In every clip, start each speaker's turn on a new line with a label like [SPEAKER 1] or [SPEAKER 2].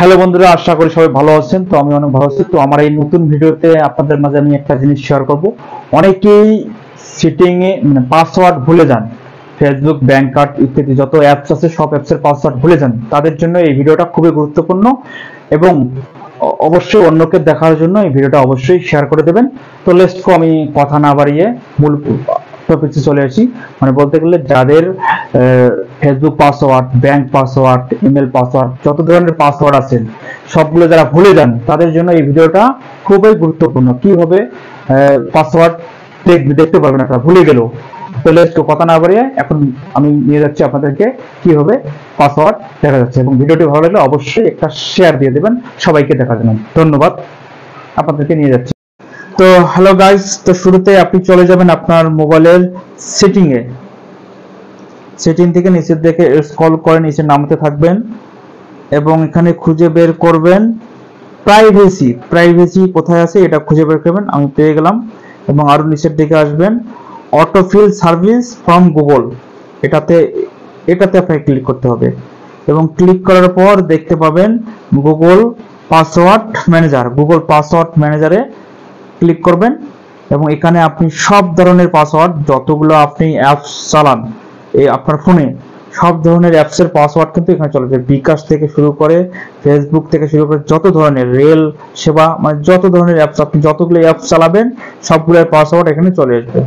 [SPEAKER 1] Hello বন্ধুরা, আশা করি সবাই ভালো আছেন। তো আমি অনেক ভালো আছি। তো আমার এই নতুন ভিডিওতে আপনাদের মাঝে আমি একটা জিনিস শেয়ার করব। অনেকেই সেটিং এ পাসওয়ার্ড ভুলে যান, ফেসবুক, ব্যাংক কার্ড ইত্যাদি যত অ্যাপস আছে সব অ্যাপসের পাসওয়ার্ড ভুলে যান। তাদের জন্য এই ভিডিওটা খুবই গুরুত্বপূর্ণ এবং অবশ্যই অন্যকে দেখার জন্য এই ভিডিওটা অবশ্যই শেয়ার করে দেবেন। তো লেটস গো, আমি কথা না বাড়িয়ে মূল টপিকে চলে আসি। বলতে গেলে যাদের Facebook password, bank password, email password, যত ধরনের পাসওয়ার্ড আছে সবগুলো যারা ভুলে যান তাদের জন্য এই ভিডিওটা খুবই গুরুত্বপূর্ণ। কিভাবে পাসওয়ার্ড দেখতে পারবেন আপনারা ভুলে গেলেও। তো লেটস গো, কথা না বাড়িয়ে এখন আমি নিয়ে যাচ্ছি আপনাদেরকে কিভাবে পাসওয়ার্ড দেখা যাচ্ছে। এবং ভিডিওটি ভালো লাগলে অবশ্যই একটা শেয়ার দিয়ে দেবেন সবাইকে দেখার জন্য। ধন্যবাদ, আপনাদেরকে নিয়ে যাচ্ছি। তো হ্যালো গাইস, তো শুরুতে আপনি চলে যাবেন আপনার মোবাইলের সেটিং থেকে নিচের দিকে স্ক্রল করে নিচে নামতে থাকবেন এবং এখানে খুঁজে বের করবেন প্রাইভেসি কোথায় আছে এটা খুঁজে বের করবেন। আমি পেয়ে গেলাম এবং আরো নিচের দিকে আসবেন, অটোফিল সার্ভিস ফ্রম গুগল, এটাতে আপনাকে ক্লিক করতে হবে এবং ক্লিক করার পর দেখতে পাবেন গুগল পাসওয়ার্ড ম্যানেজারে ক্লিক করবেন এবং এখানে আপনি সব ধরনের পাসওয়ার্ড, যতগুলো আপনি অ্যাপস চালান এই আপনার ফোনে, সব ধরনের অ্যাপসের পাসওয়ার্ড কিন্তু এখানে চলে যাবে। বিকাশ থেকে শুরু করে, ফেসবুক থেকে শুরু করে, যত ধরনের রেল সেবা, যত ধরনের অ্যাপস আপনি যতগুলো অ্যাপস চালাবেন সবগুলোর পাসওয়ার্ড এখানে চলে আসবে।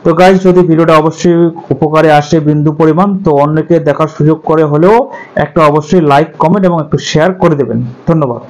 [SPEAKER 1] তো গাইজ, যদি ভিডিওটা অবশ্যই উপকারে আসে বিন্দু পরিমাণ, তো অন্যকে দেখার সুযোগ করে হলেও একটা অবশ্যই লাইক, কমেন্ট এবং একটু শেয়ার করে দেবেন। ধন্যবাদ।